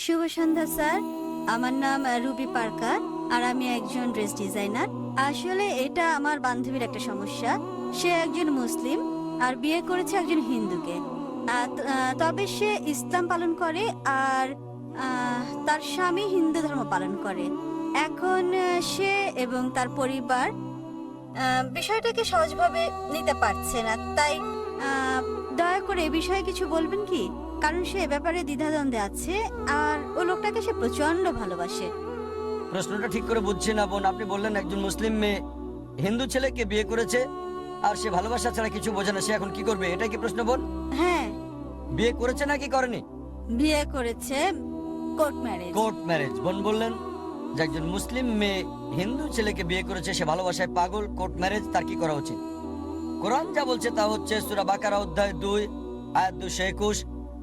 শুভ সন্ধ্যা sir. আমার নাম Ruby Parker, আর আমি একজন ড্রেস ডিজাইনার। আসলে এটা আমার বান্ধবীর একটা সমস্যা। সে একজন মুসলিম আর বিয়ে করেছে একজন হিন্দুকে। তবে সে ইসলাম পালন করে, আর তার স্বামী হিন্দু ধর্ম পালন করে। এখন সে এবং তার পরিবার বিষয়টাকে সহজভাবে নিতে পারছে না। তাই দয়া করে এ বিষয়ে কিছু বলবেন কি? কারণ সে এ ব্যাপারে দ্বিধাদ্বন্দ্বে আছে, আর ও লোকটাকে সে প্রচন্ড ভালোবাসে। প্রশ্নটা ঠিক করে বুঝছি না বোন। আপনি বললেন একজন মুসলিম মেয়ে হিন্দু ছেলেকে বিয়ে করেছে, আর সে ভালোবাসা ছাড়া কিছু বোঝে না, সে এখন কি করবে, এটাই কি প্রশ্ন বোন? হ্যাঁ, বিয়ে করেছে নাকি করেনি? বিয়ে করেছে, কোর্ট ম্যারেজ। Court marriage. বোন বললেন যে একজন মুসলিম মেয়ে হিন্দু ছেলেকে বিয়ে করেছে, সে ভালোবাসায় পাগল, কোর্ট ম্যারেজ, তার কি করা উচিত? কোরআন যা বলছে তা হচ্ছে সূরা বাকারা অধ্যায় 2 আয়াত 221,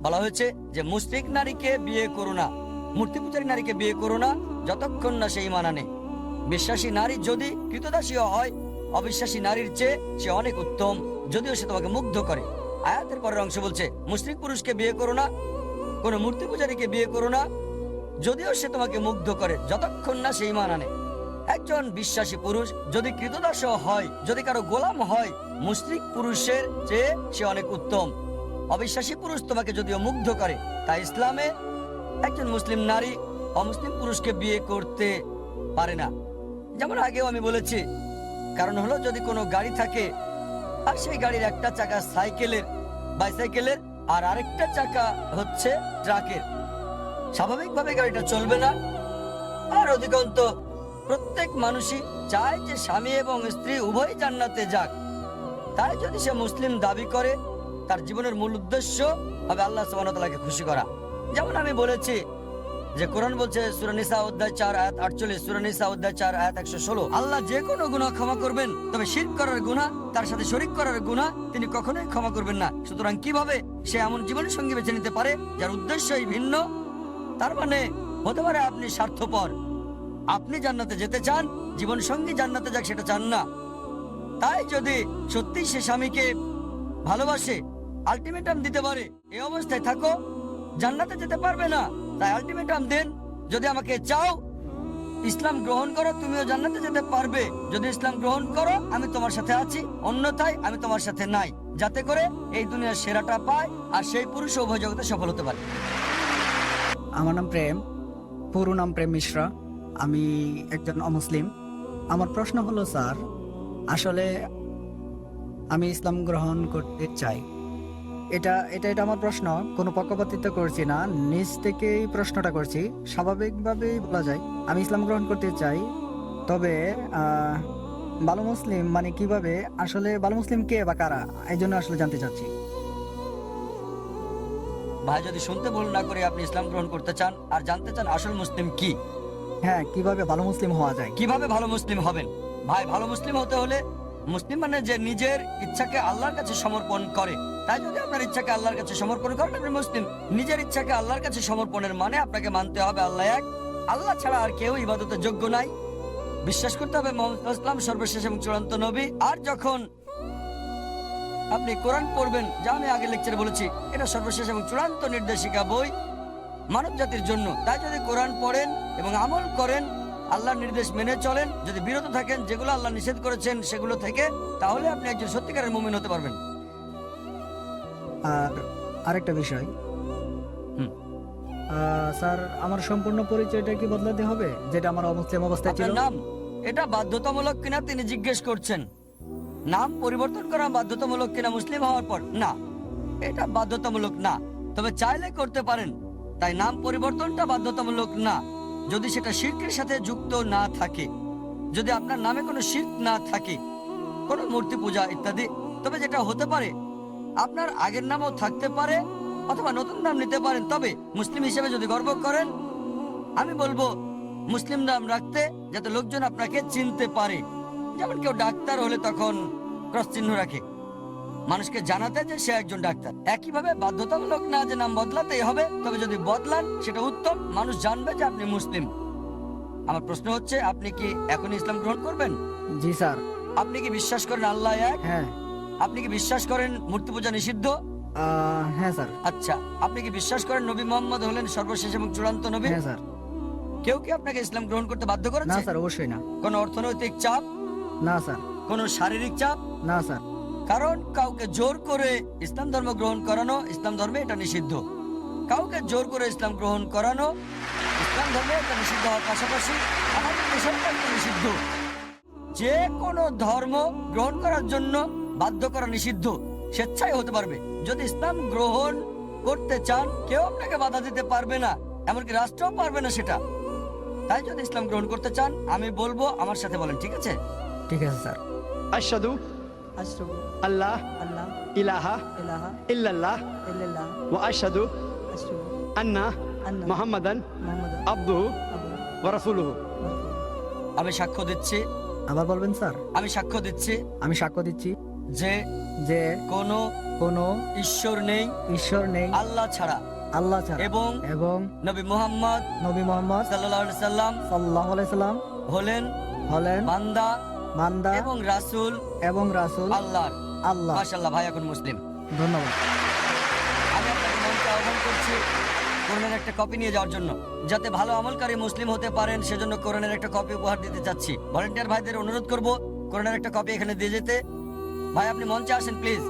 বলা হয়েছে যে মুশরিক নারীকে বিয়ে করো না, মূর্তি পূজারী নারীকে বিয়ে করো না যতক্ষণ না সে ঈমান আনে। বিশ্বাসী নারী যদি কৃতদাসীও হয়, অবিশ্বাসী নারীর চেয়ে সে অনেক উত্তম, যদিও সে তোমাকে মুগ্ধ করে। আয়াতের পরের অংশ বলছে মুশরিক পুরুষকে বিয়ে করো না, কোন মূর্তি পূজারীকে বিয়ে করো না, যদিও সে তোমাকে মুগ্ধ করে, যতক্ষণ না সে ঈমান আনে। একজন বিশ্বাসী পুরুষ যদি কৃতদাসও হয়, যদি কারো গোলাম হয়, মুশরিক পুরুষের চেয়ে সে অনেক উত্তম। অবিশ্বাসী পুরুষ তোমাকে যদিও মুগ্ধ করে, তাই ইসলামে একজন মুসলিম নারী অমুসলিম পুরুষকে বিয়ে করতে পারে না। যেমন আগেও আমি বলেছি, কারণ হলো যদি কোনো গাড়ি থাকে আর সেই গাড়ির একটা চাকা সাইকেলের, বাইসাইকেলের, আর আরেকটা চাকা হচ্ছে ট্রাকের, স্বাভাবিকভাবে গাড়িটা চলবে না। আর অধিকাংশ প্রত্যেক মানুষই চায় যে স্বামী এবং স্ত্রী উভয় জান্নাতে যাক। তাই যদি সে মুসলিম দাবি করে, তার জীবনের মূল উদ্দেশ্য হবে আল্লাহ সুবহানাহু ওয়া তাআলাকে খুশি করা। যেমন আমি বলেছি যে কোরআন বলছে সূরা নিসা অধ্যায় 4 আয়াত 48, সূরা নিসা অধ্যায় 4 আয়াত 116, আল্লাহ যে কোনো গুনাহ ক্ষমা করবেন, তবে শিরক করার গুনাহ, তার সাথে শরীক করার গুনাহ তিনি কখনোই ক্ষমা করবেন না। সুতরাং কিভাবে সে এমন জীবনের সঙ্গী বেছে নিতে পারে যার উদ্দেশ্যই ভিন্ন? তার মানে হতে পারে আপনি স্বার্থপর, আপনি জান্নাতে যেতে চান, জীবন সঙ্গী জান্নাতে যাক সেটা চান না। তাই যদি সত্যি সে স্বামীকে ভালোবাসে, আলটিমেটাম দিতে পারে এই অবস্থায় থাকো, জান্নাতে যেতে পারবে না, তাই আলটিমেটাম দেন, যদি আমাকে চাও ইসলাম গ্রহণ করো, তুমিও জান্নাতে যেতে পারবে। যদি ইসলাম গ্রহণ করো আমি তোমার সাথে আছি, অন্যথায় আমি তোমার সাথে নাই, যাতে করে এই দুনিয়ার সেরাটা পায় আর সেই পুরুষ উভয় জগতে সফল হতে পারে। আমার নাম প্রেম, পুরো নাম প্রেম মিশ্রা। আমি একজন অমুসলিম। আমার প্রশ্ন হলো স্যার, আসলে আমি ইসলাম গ্রহণ করতে চাই। এটা এটা এটা আমার প্রশ্ন, কোনো পক্ষপাতিত্ব করছি না, নিজ থেকেই প্রশ্নটা করছি, স্বাভাবিকভাবেই বলা যায় আমি ইসলাম গ্রহণ করতে চাই। তবে ভালো মুসলিম মানে কিভাবে, আসলে ভালো মুসলিম কে বা কারা, এই জন্য আসলে জানতে চাচ্ছি। ভাই যদি শুনতে ভুল না করে আপনি ইসলাম গ্রহণ করতে চান আর জানতে চান আসল মুসলিম কি, হ্যাঁ, কিভাবে ভালো মুসলিম হওয়া যায়। কিভাবে ভালো মুসলিম হবেন? ভাই ভালো মুসলিম হতে হলে, মুসলিম মানে যে নিজের ইচ্ছাকে আল্লাহর কাছে সমর্পণ করে। তাই যদি আপনার ইচ্ছাকে আল্লাহর কাছে সমর্পণ করেন আপনি মুসলিম। নিজের ইচ্ছাকে আল্লাহর কাছে সমর্পণের মানে আপনাকে মানতে হবে আল্লাহ এক, আল্লাহ ছাড়া আর কেউ ইবাদতের যোগ্য নাই। বিশ্বাস করতে হবে মুহাম্মদ ইসলাম সর্বশেষ এবং চূড়ান্ত নবী। আর যখন আপনি কোরআন পড়বেন, যা আমি আগে লেকচারে বলেছি, এটা সর্বশেষ এবং চূড়ান্ত নির্দেশিকা বই মানব জাতির জন্য। তাই যদি কোরআন পড়েন এবং আমল করেন, আল্লাহর নির্দেশ মেনে চলেন, যদি বিরত থাকেন যেগুলো আল্লাহ নিষেধ করেছেন সেগুলো থেকে, তাহলে আপনি একজন সত্যিকারের মুমিন হতে পারবেন। আর আরেকটা বিষয়, হুম। স্যার আমার সম্পূর্ণ পরিচয়টা কি বদলাতে হবে, যেটা আমার অমুসলিম অবস্থায় ছিল? আপনার নাম এটা বাধ্যতামূলক কিনা তিনি জিজ্ঞেস করছেন। নাম পরিবর্তন করা বাধ্যতামূলক কিনা মুসলিম হওয়ার পর? না, এটা বাধ্যতামূলক না, তবে চাইলে করতে পারেন। তাই নাম পরিবর্তনটা বাধ্যতামূলক না, যদি সেটা শিরকের সাথে যুক্ত না থাকে, যদি আপনার নামে কোনো শিরক না থাকে, কোনো মূর্তি পূজা ইত্যাদি। তবে যেটা হতে পারে, আপনার আগের নামও থাকতে পারে অথবা নতুন নাম নিতে পারেন। তবে মুসলিম হিসেবে যদি গর্ব করেন, আমি বলবো মুসলিম নাম রাখতে, যাতে লোকজন আপনাকে চিনতে পারে। যেমন কেউ ডাক্তার হলে তখন ক্রস চিহ্ন রাখে, মানুষকে জানাতে যে সে একজন ডাক্তার। একইভাবে বাধ্যতামূলক না যে নাম বদলাতেই হবে, তবে যদি বদলান সেটা উত্তম, মানুষ জানবে যে আপনি মুসলিম। আমার প্রশ্ন হচ্ছে, আপনি কি এখন ইসলাম গ্রহণ করবেন? জি স্যার। আপনি কি বিশ্বাস করেন আল্লাহ এক? হ্যাঁ। আপনি কি বিশ্বাস করেন মূর্তি পূজা নিষিদ্ধ? হ্যাঁ স্যার। আচ্ছা, আপনি কি বিশ্বাস করেন নবী মোহাম্মদ হলেন সর্বশেষ এবং চূড়ান্ত নবী? হ্যাঁ স্যার। কেউ কি আপনাকে ইসলাম গ্রহণ করতে বাধ্য না করেছে? স্যার, অবশ্যই না। কোন অর্থনৈতিক চাপ? না স্যার। কোন শারীরিক চাপ? না স্যার। কারণ কাউকে জোর করে ইসলাম ধর্ম গ্রহণ করানো ইসলাম ধর্মে এটা নিষিদ্ধ। কাউকে জোর করে ইসলাম গ্রহণ করানো ইসলাম ধর্মে এটা নিষিদ্ধ হওয়ার পাশাপাশি আমাদের দেশেও এটা নিষিদ্ধ। যে কোনো ধর্ম গ্রহণ করার জন্য বাধ্য করা নিষিদ্ধ, স্বেচ্ছায় হতে পারবে। যদি ইসলাম গ্রহণ করতে চান কেউ আপনাকে বাধা দিতে পারবে না, এমনকি রাষ্ট্রও পারবে না সেটা। তাই যদি ইসলাম গ্রহণ করতে চান আমি বলবো আমার সাথে বলেন, ঠিক আছে? ঠিক আছে স্যার। আশহাদু আল্লাহ ইলাহা ইল্লাল্লাহ ওয়া আশহাদু আন্না মুহাম্মাদান আবদুহু ওয়া রাসূলুহু। আমি সাক্ষ্য দিচ্ছি। আবার বলবেন স্যার? আমি সাক্ষ্য দিচ্ছি আমি সাক্ষ্য দিচ্ছি যে যে কোনো কোনো ঈশ্বর নেই ঈশ্বর নেই আল্লাহ ছাড়া, আল্লাহ ছাড়া, এবং এবং নবী মুহাম্মদ নবী মোহাম্মদ সাল্লাল্লাহু আলাইহি সাল্লাম সাল্লাল্লাহু আলাইহি সাল্লাম হলেন হলেন বান্দা বান্দা এবং রাসূল এবং রাসূল আল্লাহর। আল্লাহ। মাশাআল্লাহ, ভাই এখন মুসলিম। ধন্যবাদ। আমি আপনাকে মঞ্চে আহ্বান করছি কোরআনের একটা কপি নিয়ে যাওয়ার জন্য, যাতে ভালো আমলকারী মুসলিম হতে পারেন। সেজন্য কোরআনের একটা কপি উপহার দিতে চাচ্ছি। ভলান্টিয়ার ভাইদের অনুরোধ করব কোরআনের একটা কপি এখানে দিয়ে যেতে। ভাই আপনি মঞ্চে আসেন প্লিজ।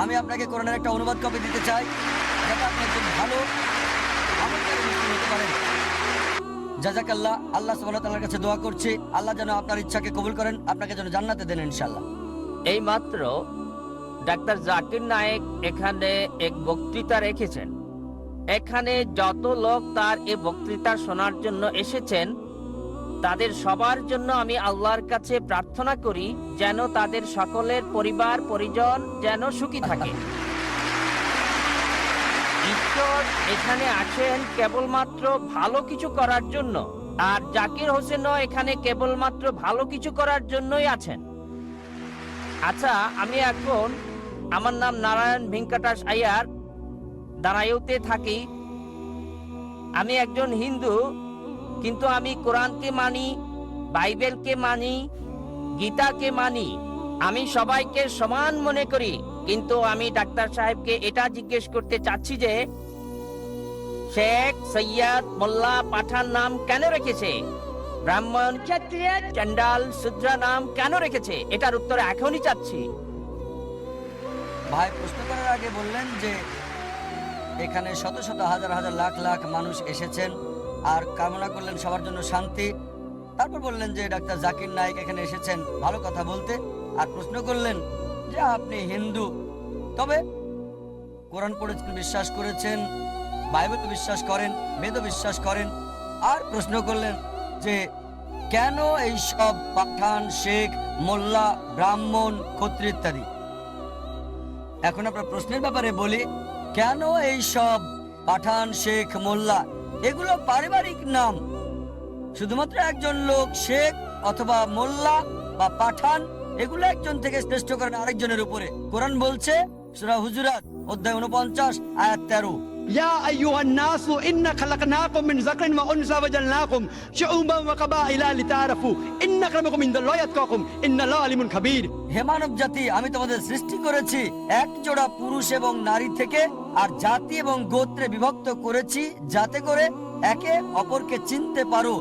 আমি আপনাকে কোরআনের একটা অনুবাদ কপি দিতে চাই, যাতে আপনি একজন ভালো আমলকারী মুসলিম হতে পারেন। জাযাকাল্লাহ। আল্লাহ সুবহানাহু ওয়া তাআলার কাছে দোয়া করছি আল্লাহ যেন আপনার ইচ্ছাকে কবুল করেন, আপনাকে যেন জান্নাতে দেন ইনশাআল্লাহ। এই মাত্র ডাক্তার জাকির নায়েক এখানে এক বক্তৃতা রেখেছেন। এখানে যত লোক তার এই বক্তৃতা শোনার জন্য এসেছেন তাদের সবার জন্য আমি আল্লাহর কাছে প্রার্থনা করি যেন তাদের সকলের পরিবার পরিজন যেন সুখী থাকে। ঈশ্বর এখানে আছেন কেবলমাত্র ভালো কিছু করার জন্য, আর জাকির হোসেনও এখানে কেবলমাত্র ভালো কিছু করার জন্যই আছেন। আচ্ছা, আমি এখন, আমার নাম নারায়ণ ভেঙ্কটাশ আয়ার, দাঁড়াইতে থাকি। আমি একজন হিন্দু, কিন্তু আমি কোরআনকে মানি, বাইবেলকে মানি, গীতাকে মানি। আমি সবাইকে সমান মনে করি, কিন্তু আমি ডাক্তার সাহেবকে এটা জিজ্ঞেস করতে চাচ্ছি যে শেখ, সৈয়দ, মোল্লা, পাঠান নাম কেন রেখেছে? ব্রাহ্মণ, ক্ষত্রিয়, চন্ডাল, শূদ্র নাম কেন রেখেছে? এটার উত্তর এখনই চাচ্ছি। ভাই প্রশ্ন করার আগে বললেন যে এখানে শত শত হাজার হাজার লাখ লাখ মানুষ এসেছেন আর কামনা করলেন সবার জন্য শান্তি। তারপর বললেন যে ডাক্তার জাকির নায়েক এখানে এসেছেন ভালো কথা বলতে, আর প্রশ্ন করলেন যে আপনি হিন্দু, তবে কোরআন পড়েছেন, বিশ্বাস করেছেন, বাইবেল বিশ্বাস করেন, বেদ বিশ্বাস করেন, আর প্রশ্ন করলেন যে কেন এই সব পাঠান, শেখ, মোল্লা, ব্রাহ্মণ, ক্ষত্রিয় ইত্যাদি। এখন আপনার প্রশ্নের ব্যাপারে বলি, কেন এই সব পাঠান, শেখ, মোল্লা? এগুলো পারিবারিক নাম। শুধুমাত্র একজন লোক শেখ অথবা মোল্লা বা পাঠান, এগুলো একজন থেকে শ্রেষ্ঠ করেন আরেকজনের উপরে। কোরআন বলছে সূরা হুজুরাত অধ্যায় 49 আয়াত 13, يا أيها الناس إنا خلقناكم من ذكر وأنثى وجعلناكم شعوبا وقبائل لتعارفوا إن أكرمكم عند الله أتقاكم إن الله عليم خبير। হে মানব জাতি, আমি তোমাদের সৃষ্টি করেছি এক জোড়া পুরুষ এবং নারী থেকে, আর জাতি এবং গোত্রে বিভক্ত করেছি যাতে করে একে অপরকে চিনতে পারো,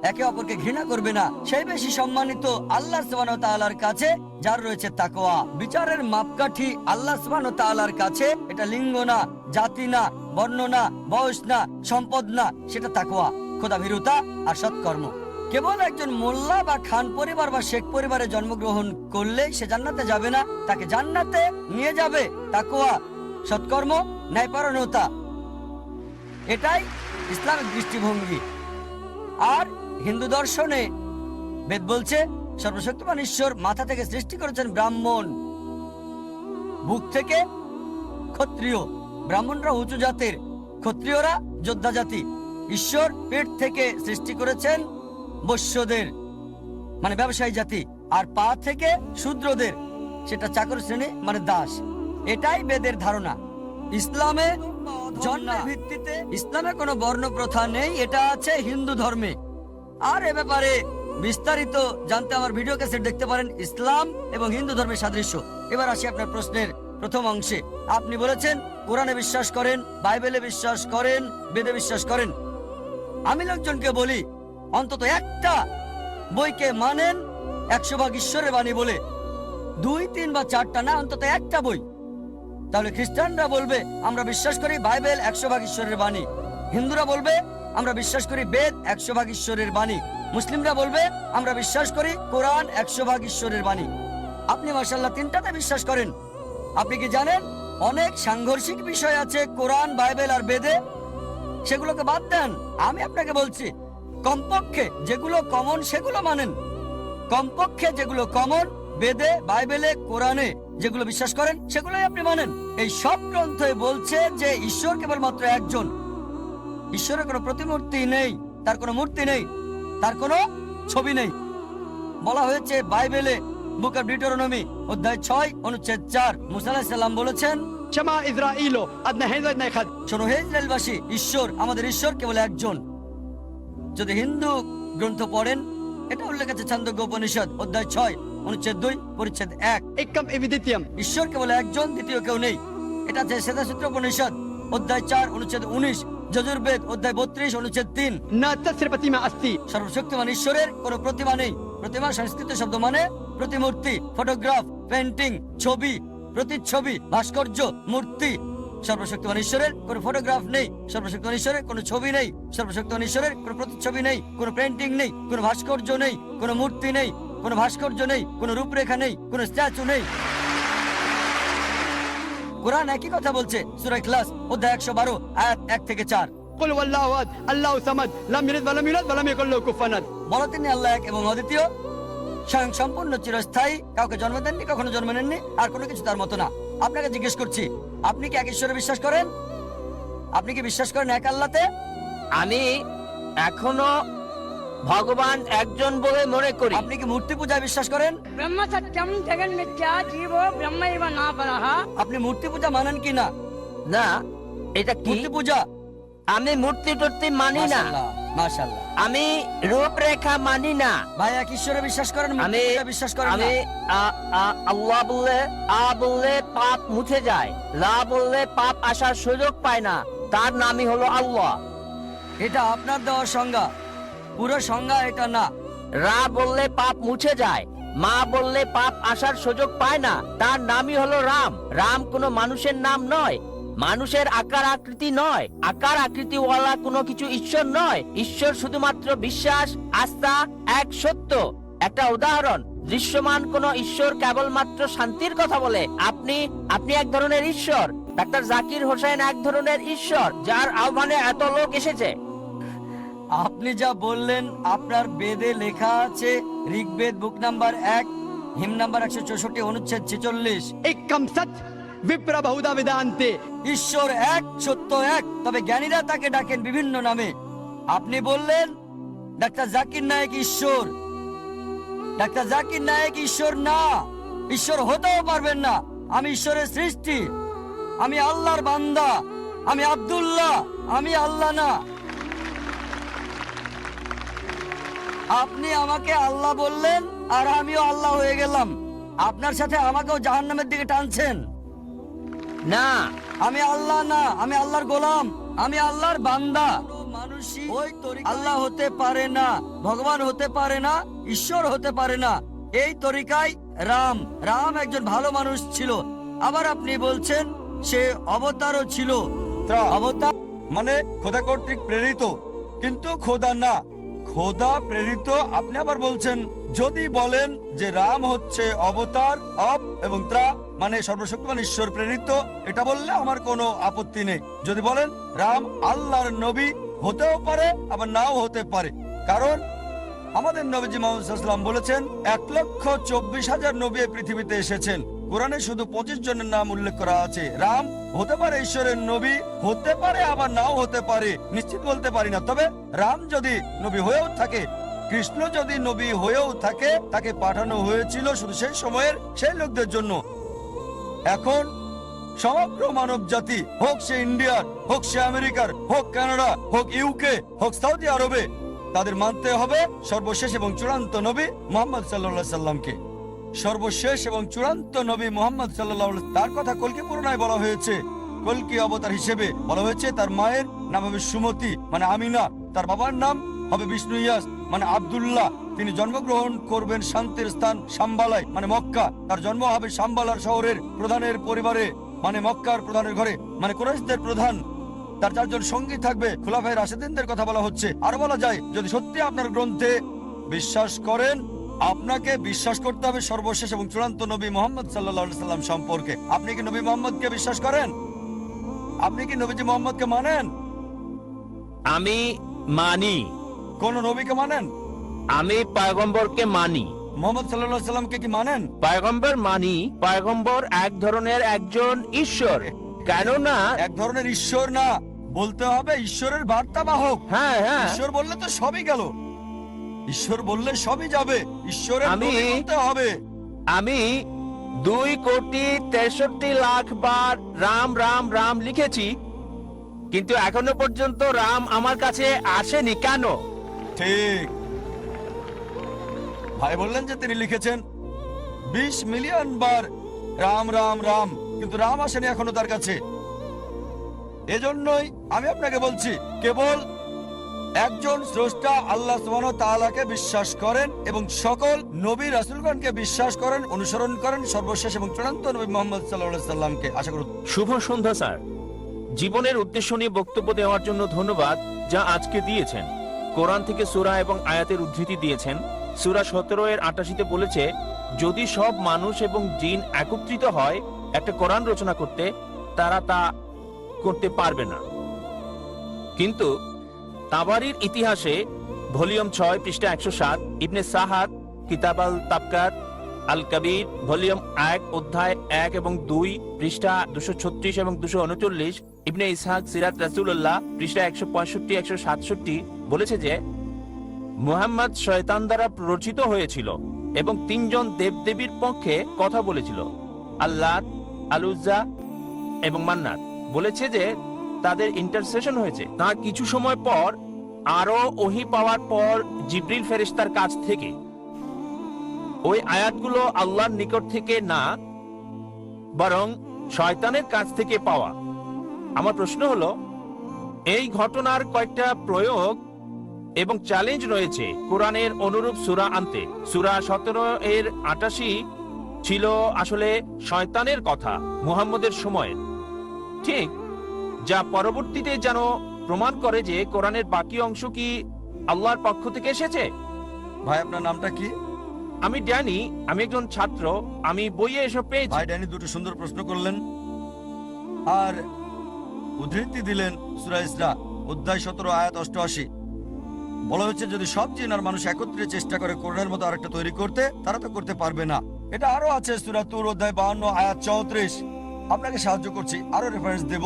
একে অপরকে ঘৃণা করবে না। সেই বেশি সম্মানিত আল্লাহ সুবহানাহু ওয়া তাআলার কাছে যার রয়েছে তাকওয়া। বিচারের মাপকাঠি আল্লাহ সুবহানাহু ওয়া তাআলার কাছে। এটা লিঙ্গ না, জাতি না, বর্ণ না, বয়স না, সম্পদ না, সেটা তাকওয়া, খোদাভীরুতা আর সৎকর্ম। কেবল একজন মোল্লা বা খান পরিবার বা শেখ পরিবারে জন্মগ্রহণ করলেই সে জান্নাতে যাবে না। তাকে জান্নাতে নিয়ে যাবে তাকওয়া, সৎকর্ম, ন্যায়পরায়ণতা। এটাই ইসলামের দৃষ্টিভঙ্গি। আর হিন্দু দর্শনে বেদ বলছে সর্বশক্তিমান ঈশ্বর মাথা থেকে সৃষ্টি করেছেন ব্রাহ্মণ, বুক থেকে ক্ষত্রিয়। ব্রাহ্মণরা উঁচু জাতের, ক্ষত্রিয়রা যোদ্ধা জাতি। ঈশ্বর পেট থেকে সৃষ্টি করেছেন বৈশ্যদের, মানে ব্যবসায়ী জাতি, আর পা থেকে শূদ্রদের, সেটা চাকর শ্রেণী মানে দাস। এটাই বেদের ধারণা। ইসলামে জন্মের ভিত্তিতে ইসলামে কোনো বর্ণ প্রথা নেই, এটা আছে হিন্দু ধর্মে। আর এ ব্যাপারে বিস্তারিত জানতে আমার ভিডিও ক্যাসেট দেখতে পারেন, ইসলাম এবং হিন্দু ধর্মের সাদৃশ্য। এবার আসি আপনার প্রশ্নের প্রথম অংশে আপনি বলেছেন কোরআনে বিশ্বাস করেন, বাইবেলে বিশ্বাস করেন, বেদে বিশ্বাস করেন। আমি লোকজনকে বলি অন্তত একটা বইকে মানেন 100% ঈশ্বরের বাণী বলে, 2, 3 বা 4টা না, অন্তত একটা বই। তাহলে খ্রিস্টানরা বলবে আমরা বিশ্বাস করি বাইবেল 100% ঈশ্বরের বাণী, হিন্দুরা বলবে আমরা বিশ্বাস করি বেদ 100% ঈশ্বরের বাণী, মুসলিমরা বলবে আমরা বিশ্বাস করি কোরআন 100% ঈশ্বরের বাণী। আপনি মাশাআল্লাহ 3টাতে বিশ্বাস করেন। আপনি কি জানেন অনেক সাংঘর্ষিক বিষয় আছে কোরআন, বাইবেল আর বেদে? সেগুলোকে বাদ দেন। আমি আপনাকে বলছি কমপক্ষে যেগুলো কমন সেগুলো মানেন। কমপক্ষে যেগুলো কমন বেদে, বাইবেলে, কোরআনে যেগুলো বিশ্বাস করেন সেগুলোই আপনি মানেন। এই সব গ্রন্থে বলছে যে ঈশ্বর কেবলমাত্র একজন। ঈশ্বরের কোনো প্রতিমূর্তি নেই, তার কোনো মূর্তি নেই, তার কোনো ছবি নেই। বলা হয়েছে বাইবেলে বুক অফ ডিউটেরোনমি অধ্যায় 6 অনুচ্ছেদ 4 মুসা আলাইহিস সালাম বলেছেন, شما إسرائيلو أدنى هنزا نخد শোনো হে ইসরায়েলবাসী, ঈশ্বর, আমাদের ঈশ্বর কেবল একজন। যদি হিন্দু গ্রন্থ পড়েন, এটা উল্লেখ আছে ছান্দোগ্য উপনিষদ অধ্যায় 6 অনুচ্ছেদ 2 পরিচ্ছেদ 1, إكم إبديتيم ঈশ্বর কেবল একজন, দ্বিতীয় কেউ নেই। এটা আছে শ্বেতাসূত্র উপনিষদ অধ্যায় 4 অনুচ্ছেদ 19, যজুর্বেদ অধ্যায় 32 অনুচ্ছেদ 3। نا تسر بتيما أستي সর্বশক্তিমান ঈশ্বরের কোনো প্রতিমা নেই। প্রতিমা সংস্কৃত শব্দ মানে প্রতিমূর্তি, ফটোগ্রাফ, পেন্টিং, ছবি, প্রতিচ্ছবি, ভাস্কর্য, মূর্তি। সর্বশক্তিমান ঈশ্বরের কোনো ফটোগ্রাফ নেই, সর্বশক্তিমান ঈশ্বরের কোনো ছবি নেই, সর্বশক্তিমান ঈশ্বরের কোনো প্রতিচ্ছবি নেই, কোনো পেন্টিং নেই, কোনো ভাস্কর্য নেই, কোনো মূর্তি নেই, কোনো ভাস্কর্য নেই, কোনো রূপরেখা নেই, কোনো স্ট্যাচু নেই। কোরআন একই কথা বলছে সূরা ইখলাস অধ্যায় 112 আয়াত 1 থেকে 4। قل والله أحد الله صمد لم يلد ولم يولد ولم يكن له كفوا أحد বলো তিনি আল্লাহ এক এবং অদ্বিতীয়, স্বয়ং সম্পূর্ণ, চিরস্থায়ী, কাউকে জন্ম দেননি, কখনো জন্ম নেননি, আর কোনো কিছু তার মতো না। আপনাকে জিজ্ঞেস করছি, আপনি কি এক ঈশ্বরে বিশ্বাস করেন? আপনি কি বিশ্বাস করেন এক আল্লাহতে? আমি এখনো ভগবান একজন বলে মনে করি। আপনি কি মূর্তি পূজায় বিশ্বাস করেন? ब्रह्म सत्यम जगन मिथ्या जीवो ब्रह्म एव ना परः আপনি মূর্তি পূজা মানেন কি না? না, এটা কি? মূর্তি পূজা আমি মূর্তি টূর্তি মানি না, মাশাআল্লাহ, মাশাআল্লাহ। আমি রূপরেখা মানি না। ভাই এক ঈশ্বরে বিশ্বাস করেন, মূর্তি আমি পূজা বিশ্বাস করেন না? আমি আল্লাহ বললে বললে পাপ মুছে যায়, লা বললে পাপ আসার সুযোগ পায় না, তার নামই হলো আল্লাহ। এটা আপনার দেওয়া সংজ্ঞা, পুরো সংজ্ঞা এটা না। রা বললে পাপ মুছে যায়, মা বললে পাপ আসার সুযোগ পায় না, তার নামই হলো রাম। রাম কোনো মানুষের নাম নয়, মানুষের আকার আকৃতি নয়, আকার আকৃতিওয়ালা কোনো কিছু ঈশ্বর নয়। ঈশ্বর শুধুমাত্র বিশ্বাস, আস্থা, এক সত্য। একটা উদাহরণ, দৃশ্যমান কোন ঈশ্বর কেবলমাত্র শান্তির কথা বলে। আপনি এক ধরনের ঈশ্বর, ডাক্তার জাকির হোসেন এক ধরনের ঈশ্বর, যার আহ্বানে এত লোক এসেছে। আপনি যা বললেন আপনার বেদে লেখা আছে, ঋগ্বেদ বুক নাম্বার 1 হিম নাম্বার 164 অনুচ্ছেদ 46, إكم ست विप्र बहुधा वेदान्ते ঈশ্বর এক, সত্য এক, তবে জ্ঞানীরা তাকে ডাকেন বিভিন্ন নামে। আপনি বললেন ডাক্তার জাকির নায়েক ঈশ্বর। ডাক্তার জাকির নায়েক ঈশ্বর না, ঈশ্বর হতেও পারবেন না। আমি ঈশ্বরের সৃষ্টি, আমি আল্লাহর বান্দা, আমি আব্দুল্লাহ, আমি আল্লাহ না। আপনি আমাকে আল্লাহ বললেন আর আমিও আল্লাহ হয়ে গেলাম। আপনার সাথে আমাকেও জাহান্নামের দিকে টানছেন। না, আমি আল্লাহ না, আমি আল্লাহর গোলাম, আমি আল্লাহর বান্দা। মানুষই আল্লাহ হতে পারে না, ভগবান হতে পারে না, ঈশ্বর হতে পারে না। এই তরিকায় রাম একজন ভালো মানুষ ছিল। আবার আপনি বলছেন সে অবতারও ছিল। অবতার মানে খোদা কর্তৃক প্রেরিত, কিন্তু খোদা না, খোদা প্রেরিত। আপনি আবার বলছেন যদি বলেন যে রাম হচ্ছে অবতার, অব এবং ত্রা মানে সর্বশক্তিমান ঈশ্বর প্রেরিত, এটা বললে আমার কোনো আপত্তি নেই। যদি বলেন রাম আল্লাহর নবী, হতেও পারে আবার নাও হতে পারে, কারণ আমাদের নবীজি মুহাম্মদ সাল্লাল্লাহু আলাইহি ওয়াসাল্লাম বলেছেন 1,24,000 নবী এই পৃথিবীতে এসেছেন। কোরআনে শুধু 25 জনের নাম উল্লেখ করা আছে। রাম হতে পারে ঈশ্বরের নবী, হতে পারে আবার নাও হতে পারে, নিশ্চিত বলতে পারি না। তবে রাম যদি নবী হয়েও থাকে, কৃষ্ণ যদি নবী হয়েও থাকে, তাকে পাঠানো হয়েছিল শুধু সেই সময়ের সেই লোকদের জন্য। এখন সমগ্র মানব জাতি, হোক সে ইন্ডিয়ার, হোক সে আমেরিকার, হোক কানাডা, হোক ইউকে, হোক সৌদি আরবে, তাদের মানতে হবে সর্বশেষ এবং চূড়ান্ত নবী মুহাম্মদ সাল্লাল্লাহু আলাইহি সাল্লামকে। সর্বশেষ এবং চূড়ান্ত নবী মুহাম্মদ সাল্লাল্লাহু আলাইহি ওয়াসাল্লাম, তার কথা কলকি পুরাণায় বলা হয়েছে। কলকি অবতার হিসেবে বলা হয়েছে তার মায়ের নাম হবে সুমতি মানে আমিনা, তার বাবার নাম হবে বিষ্ণু ইয়াস মানে আব্দুল্লাহ। তিনি জন্মগ্রহণ করবেন শান্তির স্থান সাম্বালায় মানে মক্কা। তার জন্ম হবে সাম্বালার শহরের প্রধানের পরিবারে মানে মক্কার প্রধানের ঘরে মানে কুরাইশদের প্রধান। তার 4 জন সঙ্গী থাকবে, খুলাফায়ে রাশিদিনদের কথা বলা হচ্ছে। আর বলা যায় যদি সত্যি আপনার গ্রন্থে বিশ্বাস করেন, আপনাকে বিশ্বাস করতে হবে সর্বশেষ এবং চূড়ান্ত নবী মুহাম্মদ সাল্লাল্লাহু আলাইহি সাল্লাম সম্পর্কে। আপনি কি নবী মুহাম্মদকে বিশ্বাস করেন? আপনি কি নবীজি মুহাম্মদকে মানেন? আমি মানি। কোন নবীকে মানেন? আমি পয়গম্বরকে মানি। মুহাম্মদ সাল্লাল্লাহু আলাইহি সাল্লামকে কি মানেন? পয়গম্বর মানি। পয়গম্বর এক ধরনের একজন ঈশ্বর, কেননা এক ধরনের ঈশ্বর না, বলতে হবে ঈশ্বরের বার্তাবাহক। হ্যাঁ হ্যাঁ ঈশ্বর বললে তো সবই গেল, ঈশ্বর বললে সবই যাবে, ঈশ্বরের আমি- নবী বলতে হবে। আমি 2,63,00,000 বার রাম রাম রাম লিখেছি, কিন্তু এখনো পর্যন্ত রাম আমার কাছে আসেনি। কেন? ঠিক, ভাই বললেন যে তিনি লিখেছেন 20 মিলিয়ন বার রাম রাম রাম, কিন্তু রাম আসেনি এখনো তার কাছে। এজন্যই আমি আপনাকে বলছি, কেবল একজন স্রষ্টা আল্লাহ সুবহানাহু ওয়া তাআলাকে বিশ্বাস করেন এবং সকল নবী রাসূলগণকে বিশ্বাস করেন, অনুসরণ করেন সর্বশেষ এবং চূড়ান্ত নবী মুহাম্মদ সাল্লাল্লাহু আলাইহি সাল্লামকে। আশা করি। শুভ সন্ধ্যা স্যার। জীবনের উদ্দেশ্য নিয়ে বক্তব্য দেওয়ার জন্য ধন্যবাদ যা আজকে দিয়েছেন। কোরআন থেকে সূরা এবং আয়াতের উদ্ধৃতি দিয়েছেন। সূরা 17-88 বলেছে, যদি সব মানুষ এবং জিন একত্রিত হয় একটা কোরআন রচনা করতে, তারা তা করতে পারবে না। কিন্তু তাবারির ইতিহাসে ভলিউম 6 পৃষ্ঠা 107, ইবনে সাহাদ কিতাব আল তাবকাত আল কবির ভলিউম 1 অধ্যায় 1 এবং 2 পৃষ্ঠা 236 এবং 239, ইবনে ইসহাক সিরাত রাসূলুল্লাহ পৃষ্ঠা 165-167 বলেছে যে মুহাম্মদ শয়তান দ্বারা প্ররোচিত হয়েছিল এবং 3 জন দেবদেবীর পক্ষে কথা বলেছিল, আল্লাহ, আল উজ্জা এবং মান্নাত। বলেছে যে তাদের ইন্টারসেশন হয়েছে। তার কিছু সময় পর আরো ওহী পাওয়ার পর জিবরিল ফেরেশতার কাছ থেকে ওই আয়াতগুলো আল্লাহর নিকট থেকে না, বরং শয়তানের কাছ থেকে পাওয়া। আমার প্রশ্ন হলো, এই ঘটনার কয়েকটা প্রয়োগ এবং চ্যালেঞ্জ রয়েছে কোরআনের অনুরূপ সূরা আনতে। সূরা 17-88 ছিল আসলে শয়তানের কথা মুহাম্মদের সময়ের, ঠিক, যা পরবর্তীতে যেন প্রমাণ করে যে কোরআনের বাকি অংশ কি আল্লাহর পক্ষ থেকে এসেছে। ভাই আপনার নামটা কি? আমি ড্যানি, আমি একজন ছাত্র, আমি বইয়ে এসব পেয়েছি। ভাই ড্যানি দুটো সুন্দর প্রশ্ন করলেন আর উদ্ধৃতি দিলেন সূরা ইসরা অধ্যায় 17 আয়াত 88। বলা হচ্ছে যদি সব জিন আর মানুষ একত্রে চেষ্টা করে কোরআনের মতো আরেকটা তৈরি করতে, তারা তো করতে পারবে না। এটা আরো আছে সূরা তুর অধ্যায় 52 আয়াত 34। আপনাকে সাহায্য করছি, আরো রেফারেন্স দেব।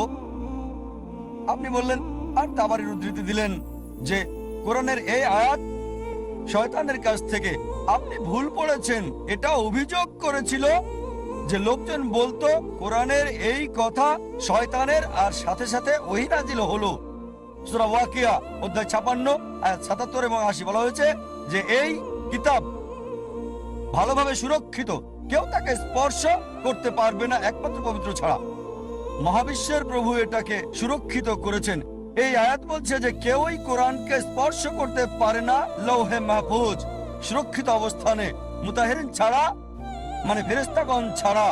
আপনি বললেন আর তাবারির উদ্ধৃতি দিলেন যে কোরআনের এই আয়াত শয়তানের কাছ থেকে। আপনি ভুল পড়েছেন। এটা অভিযোগ করেছিল যে লোকজন বলতো কোরআনের এই কথা শয়তানের, আর সাথে সাথে ওহী নাজিল হলো। সূরা ওয়াকিয়া অধ্যায় 56 আয়াত 77 এবং 80 বলা হয়েছে যে এই কিতাব ভালোভাবে সুরক্ষিত, কেউ তাকে স্পর্শ করতে পারবে না একমাত্র পবিত্র ছাড়া। মহাবিশ্বের প্রভু এটাকে সুরক্ষিত করেছেন। এই আয়াত বলছে যে কেউই কোরআনকে স্পর্শ করতে পারে না লৌহে মাহফুজ, সুরক্ষিত অবস্থানে, মুতাহিরিন ছাড়া মানে ফেরেশতাগণ ছাড়া।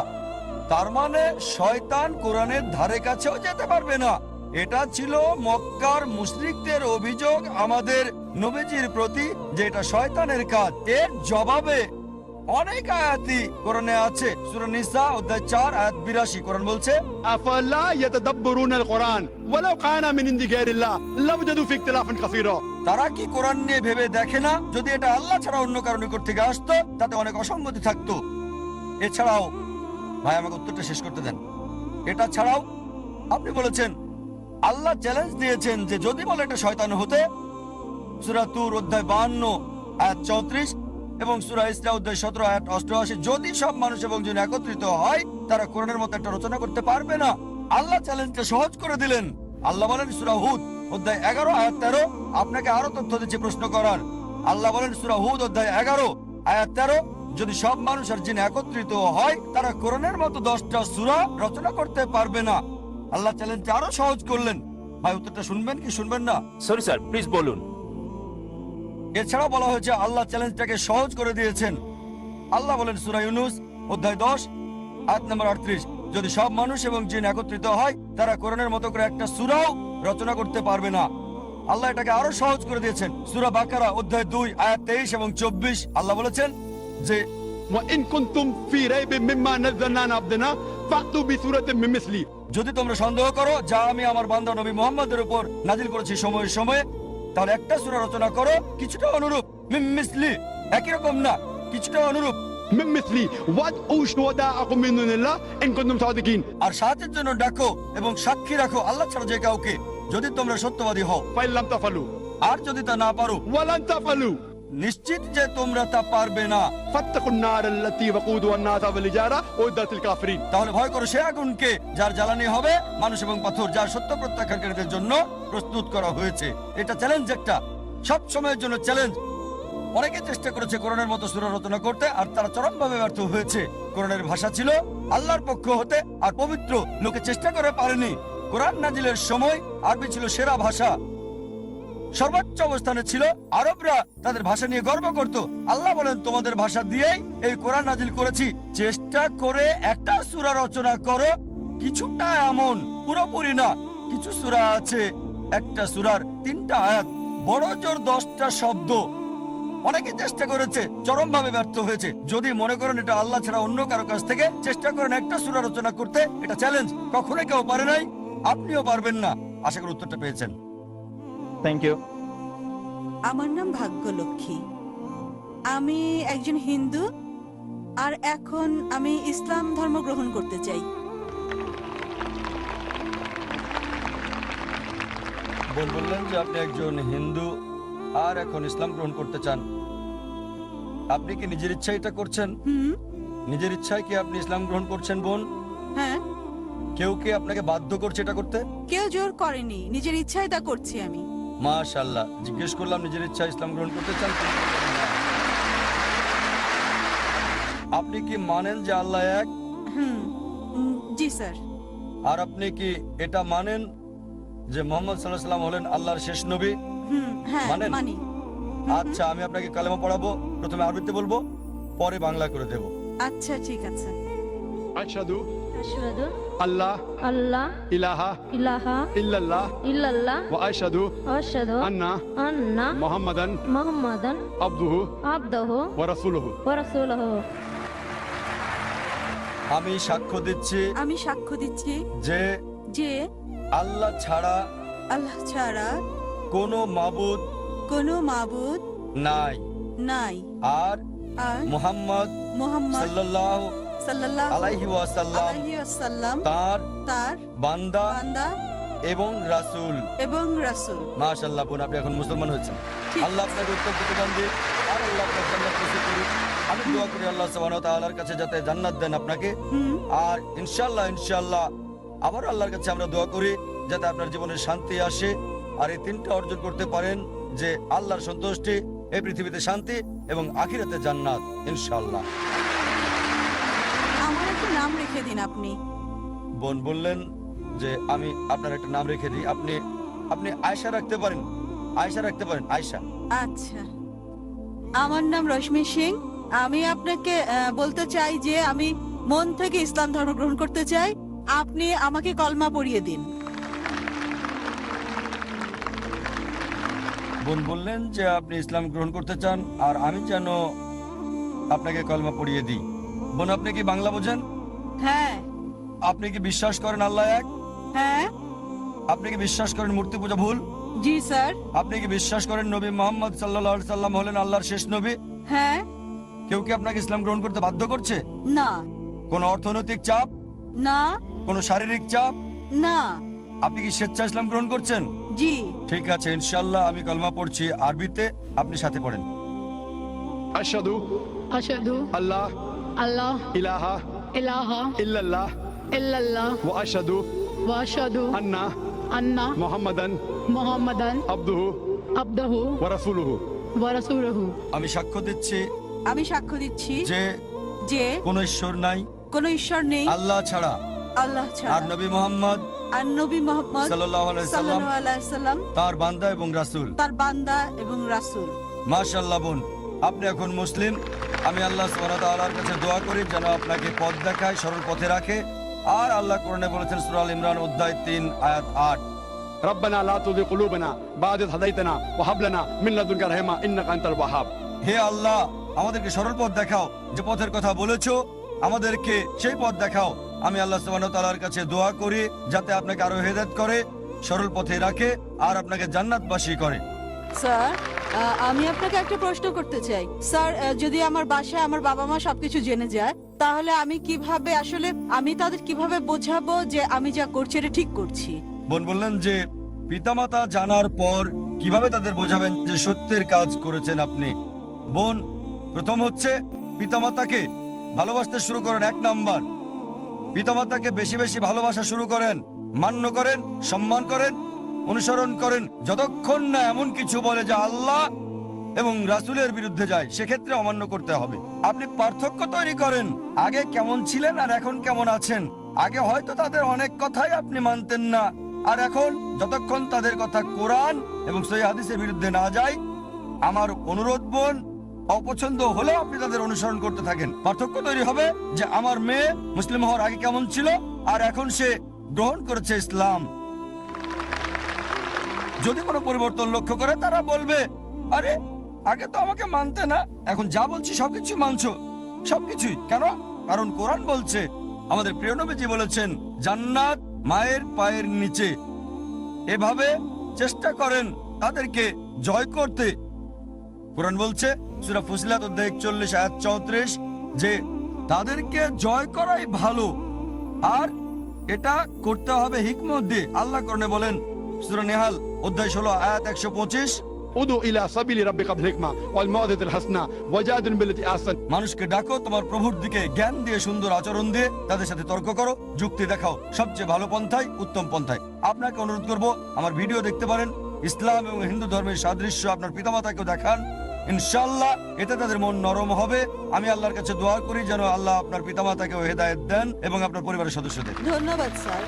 তার মানে শয়তান কোরআনের ধারে কাছেও যেতে পারবে না। এটা ছিল মক্কার মুশরিকদের অভিযোগ আমাদের নবীজির প্রতি যে এটা শয়তানের কাজ। এর জবাবে অনেক আয়াতই কোরআনে আছে। সূরা নিসা অধ্যায় 4 আয়াত 82 কোরআন বলছে, أفلا يتدبرون القرآن ولو كان من عند غير الله لوجدوا فيه اختلافا كثيرا। তারা কি কোরআন নিয়ে ভেবে দেখে না যদি এটা আল্লাহ ছাড়া অন্য কারো নিকট থেকে আসতো তাতে অনেক অসঙ্গতি থাকতো। এছাড়াও ভাই আমাকে উত্তরটা শেষ করতে দেন। এটা ছাড়াও আপনি বলেছেন আল্লাহ চ্যালেঞ্জ দিয়েছেন যে যদি বলে এটা শয়তান হতে, সূরা তুর অধ্যায় 52 আয়াত 34 এবং সূরা ইসরা অধ্যায় 17 আয়াত 88, যদি সব মানুষ এবং জিন একত্রিত হয় তারা কোরআনের মতো একটা রচনা করতে পারবে না। আল্লাহ চ্যালেঞ্জটা সহজ করে দিলেন। আল্লাহ বলেন সূরা হুদ অধ্যায় 11 আয়াত 13, আপনাকে আরো তথ্য দিচ্ছি প্রশ্ন করার। আল্লাহ বলেন সূরা হুদ অধ্যায় 11 আয়াত 13, যদি সব মানুষ আর জিন একত্রিত হয় তারা কোরআনের মতো 10টা সূরা রচনা করতে পারবে না। আল্লাহ চ্যালেঞ্জটা আরো সহজ করলেন। ভাই উত্তরটা শুনবেন কি শুনবেন না? সরি স্যার, প্লিজ বলুন। এছাড়াও বলা হয়েছে আল্লাহ চ্যালেঞ্জটাকে সহজ করে দিয়েছেন। আল্লাহ বলেন সূরা ইউনূস অধ্যায় 10 আয়াত নম্বর 38, যদি সব মানুষ এবং জিন একত্রিত হয় তারা কোরআনের মতো করে একটা সূরাও রচনা করতে পারবে না। আল্লাহ এটাকে আরো সহজ করে দিয়েছেন। সূরা বাকারা অধ্যায় 2 আয়াত 23 এবং 24 আল্লাহ বলেছেন যে وإن كنتم في ريب مما نزلنا على عبدنا فأتوا بسورة من مثله। যদি তোমরা সন্দেহ করো যা আমি আমার বান্দা নবী মুহাম্মদের উপর নাজিল করেছি সময়ে সময়ে, তাহলে একটা সূরা রচনা করো কিছুটা অনুরূপ। মিন মিসলি, একই রকম না, কিছুটা অনুরূপ। من مثلي وادعوا شهداءكم من دون الله إن كنتم صادقين। আর সাহায্যের জন্য ডাকো এবং সাক্ষী রাখো আল্লাহ ছাড়া যে কাউকে, যদি তোমরা সত্যবাদী হও। فإن لم تفعلوا আর যদি তা না পারো, ولن تفعلوا নিশ্চিত যে তোমরা তা পারবে না, فاتقوا النار التي وقودها الناس والحجارة أعدت للكافرين। তাহলে ভয় করো সে আগুনকে যার জ্বালানি হবে মানুষ এবং পাথর, যার সত্য প্রত্যাখ্যানকারীদের জন্য প্রস্তুত করা হয়েছে। এটা চ্যালেঞ্জ, একটা সব সময়ের জন্য চ্যালেঞ্জ। অনেকে চেষ্টা করেছে কোরআনের মতো সূরা রচনা করতে, আর তারা চরমভাবে ব্যর্থ হয়েছে। কোরআনের ভাষা ছিল আল্লাহর পক্ষ হতে আর পবিত্র, লোকে চেষ্টা করে পারেনি। কোরআন নাজিলের সময় আরবি ছিল সেরা ভাষা, সর্বোচ্চ অবস্থানে ছিল। আরবরা তাদের ভাষা নিয়ে গর্ব করত। আল্লাহ বলেন তোমাদের ভাষা দিয়েই এই কোরআন নাজিল করেছি, চেষ্টা করে একটা সূরা রচনা করো। কিছুটা এমন, পুরোপুরি না। কিছু সূরা আছে একটা সূরার 3টা আয়াত, বড় জোর 10টা শব্দ। অনেকে চেষ্টা করেছে, চরমভাবে ব্যর্থ হয়েছে। যদি মনে করেন এটা আল্লাহ ছাড়া অন্য কারো কাছ থেকে চেষ্টা করেন একটা সূরা রচনা করতে, এটা চ্যালেঞ্জ, কখনোই কেউ পারে নাই, আপনিও পারবেন না। আশা করি উত্তরটা পেয়েছেন। Thank you. আমার নাম ভাগ্যলক্ষ্মী। আমি একজন হিন্দু, আর এখন আমি ইসলাম ধর্ম গ্রহণ করতে চাই। বললেন যে আপনি একজন হিন্দু আর এখন ইসলাম গ্রহণ করতে চান। আপনি কি নিজের ইচ্ছায় এটা করছেন? নিজের ইচ্ছায় কি আপনি ইসলাম গ্রহণ করছেন বোন? হ্যাঁ। কেউ কি আপনাকে বাধ্য করছে এটা করতে? কেউ জোর করেনি, নিজের ইচ্ছায় তা করছি আমি। মাশাআল্লাহ। জিজ্ঞেস করলাম নিজের ইচ্ছায় ইসলাম গ্রহণ করতে চান? আপনি কি মানেন যে আল্লাহ এক? জি স্যার। আর আপনি কি এটা মানেন যে মুহাম্মদ সাল্লাল্লাহু আলাইহি ওয়াসাল্লাম হলেন আল্লাহর শেষ নবী? হ্যাঁ মানেন? মানি। আচ্ছা, আমি আপনাকে কালেমা পড়াবো। প্রথমে আরবিতে বলবো, পরে বাংলা করে দেব। আচ্ছা ঠিক আছে। আশহাদু আশহাদু আল্লাহ আল্লাহ ইলাহা ইলাহা ইল্লাল্লাহ ইল্লাল্লাহ ওয়া আশহাদু ওয়া আশহাদু আন্না আন্না মুহাম্মাদান মুহাম্মাদান আবদুহু আবদুহু ওয়া রাসূলুহু। ওয়া রাসূলুহু। আমি সাক্ষ্য দিচ্ছি আমি সাক্ষ্য দিচ্ছি যে যে আল্লাহ ছাড়া আল্লাহ ছাড়া কোনো মাবুদ কোনো মাবুদ নাই, নাই, আর আর মুহাম্মদ মুহাম্মদ সাল্লাল্লাহু সাল্লাল্লাহু আলাইহি ওয়াসাল্লাম তার তার বান্দা বান্দা এবং রাসূল। এবং রাসূল। মাশাআল্লাহ বোন, আপনি এখন মুসলমান হয়েছেন। ঠিক। আল্লাহ আপনাকে উত্তম প্রতিদান দিন আর আল্লাহ আপনার জান্নাত নসিব করুন। আমি দোয়া করি আল্লাহ সুবহানাহু ওয়া তাআলার কাছে যাতে জান্নাত দেন আপনাকে। আর ইনশাআল্লাহ আবার আল্লাহর কাছে আমরা দোয়া করি যাতে আপনার জীবনে শান্তি আসে আর এই 3টা অর্জন করতে পারেন, যে আল্লাহর সন্তুষ্টি, এই পৃথিবীতে শান্তি এবং আখিরাতে জান্নাত ইনশাআল্লাহ। আমার একটা নাম রেখে দিন আপনি। বোন বললেন যে আমি আপনার একটা নাম রেখে দিই। আপনি আয়েশা রাখতে পারেন, আয়েশা রাখতে পারেন, আয়েশা। আচ্ছা। আমার নাম রশ্মি সিং। আমি আপনাকে বলতে চাই যে আমি মন থেকে ইসলাম ধর্ম গ্রহণ করতে চাই। আপনি আমাকে কলমা পড়িয়ে দিন। বোন বললেন যে আপনি ইসলাম গ্রহণ করতে চান আর আমি যেন আপনাকে কলমা পড়িয়ে দিই। বোন, আপনি কি বাংলা বোঝেন? হ্যাঁ। আপনি কি বিশ্বাস করেন আল্লাহ এক? হ্যাঁ। আপনি কি বিশ্বাস করেন মূর্তি পূজা ভুল? জি স্যার। আপনি কি বিশ্বাস করেন নবী মুহাম্মদ সাল্লাল্লাহু আলাইহি সাল্লাম হলেন আল্লাহর শেষ নবী? হ্যাঁ। কেউ কি আপনাকে ইসলাম গ্রহণ করতে বাধ্য করছে? না। কোনো অর্থনৈতিক চাপ? না। কোনো শারীরিক চাপ? না। আপনি কি স্বেচ্ছা ইসলাম গ্রহণ করছেন? জি। ঠিক আছে, ইনশাআল্লাহ আমি কলমা পড়ছি আরবিতে, আপনি সাথে পড়েন। আশহাদু আশহাদু আল্লাহ আল্লাহ ইলাহা ইলাহা ইল্লাল্লাহ ইল্লাল্লাহ ওয়া আশহাদু ওয়া আশহাদু আন্না আন্না মুহাম্মাদান মুহাম্মাদান আবদুহু আবদুহু ওয়া রাসূলুহু। ওয়া রাসূলুহু। আমি সাক্ষ্য দিচ্ছি আমি সাক্ষ্য দিচ্ছি যে যে কোনো ঈশ্বর নাই কোনো ঈশ্বর নেই আল্লাহ ছাড়া, আল্লাহ ছাড়া, আর নবী মোহাম্মদ আর নবী মোহাম্মদ সাল্লাল্লাহু আলাইহি সাল্লাম সাল্লাল্লাহু আলাইহি সাল্লাম তার বান্দা এবং রাসূল। তার বান্দা এবং রাসূল। মাশাআল্লাহ বোন, আপনি এখন মুসলিম। আমি আল্লাহ সুবহানাহু ওয়া তাআলার কাছে দোয়া করি যেন আপনাকে পথ দেখায়, সরল পথে রাখে। আর আল্লাহ কোরআনে বলেছেন সূরা আল ইমরান অধ্যায় 3 আয়াত 8, ربنا لا تزغ قلوبنا بعد إذ هديتنا وهب لنا من لدنك رحمة إنك أنت الوهاب। হে আল্লাহ, আমাদেরকে সরল পথ দেখাও, যে পথের কথা বলেছো আমাদেরকে সেই পথ দেখাও। আমি আল্লাহ সুবহানাহু ওয়া তাআলার কাছে দোয়া করি যাতে আপনাকে আরো হেদায়েত করে, সরল পথে রাখে আর আপনাকে জান্নাতবাসী করে। স্যার, আমি আপনাকে একটা প্রশ্ন করতে চাই। স্যার, যদি আমার বাসায় আমার বাবা মা সবকিছু জেনে যায়, তাহলে আমি কিভাবে আসলে আমি তাদের কিভাবে বোঝাবো যে আমি যা করছি এটা ঠিক করছি? বোন বললেন যে পিতামাতা জানার পর কিভাবে তাদের বোঝাবেন যে সত্যের কাজ করেছেন আপনি। বোন, প্রথম হচ্ছে পিতামাতাকে ভালোবাসতে শুরু করেন। 1 নাম্বার, পিতামাতাকে বেশি বেশি ভালোবাসা শুরু করেন, মান্য করেন, সম্মান করেন, অনুসরণ করেন, যতক্ষণ না এমন কিছু বলে যা আল্লাহ এবং রাসূলের বিরুদ্ধে যায়, সেক্ষেত্রে অমান্য করতে হবে। আপনি পার্থক্য তৈরি করেন, আগে কেমন ছিলেন আর এখন কেমন আছেন। আগে হয়তো তাদের অনেক কথাই আপনি মানতেন না, আর এখন যতক্ষণ তাদের কথা কোরআন এবং সহিহ হাদিসের বিরুদ্ধে না যায়, আমার অনুরোধ বোন, অপছন্দ হলেও আপনি তাদের অনুসরণ করতে থাকেন। পার্থক্য তৈরি হবে যে আমার মেয়ে মুসলিম হওয়ার আগে কেমন ছিল আর এখন সে গ্রহণ করেছে ইসলাম। যদি কোনো পরিবর্তন লক্ষ্য করে, তারা বলবে, আরে আগে তো আমাকে মানতে না, এখন যা বলছি সবকিছু মানছো। সবকিছুই কেন? কারণ কোরআন বলছে, আমাদের প্রিয় নবীজি বলেছেন, জান্নাত মায়ের পায়ের নিচে। এভাবে চেষ্টা করেন তাদেরকে জয় করতে। কোরআন বলছে সূরা ফুসিলাত অধ্যায় 41 আয়াত 34 যে তাদেরকে জয় করাই ভালো, আর এটা করতে হবে হিকমত দিয়ে। আল্লাহ কোরআনে বলেন সূরা নেহাল অধ্যায় 16 আয়াত 125, ادعو إلى سبيل ربك بالحكمة والموعظة الحسنة وجادل بالتي أحسن। মানুষকে ডাকো তোমার প্রভুর দিকে, জ্ঞান দিয়ে, সুন্দর আচরণ দিয়ে, তাদের সাথে তর্ক করো, যুক্তি দেখাও, সবচেয়ে ভালো পন্থায়, উত্তম পন্থায়। আপনাকে অনুরোধ করব, আমার ভিডিও দেখতে পারেন, ইসলাম এবং হিন্দু ধর্মের সাদৃশ্য আপনার পিতামাতাকেও দেখান। ইনশাআল্লাহ এতে তাদের মন নরম হবে। আমি আল্লাহর কাছে দোয়া করি যেন আল্লাহ আপনার পিতামাতাকেও হেদায়েত দেন এবং আপনার পরিবারের সদস্যদের। ধন্যবাদ স্যার।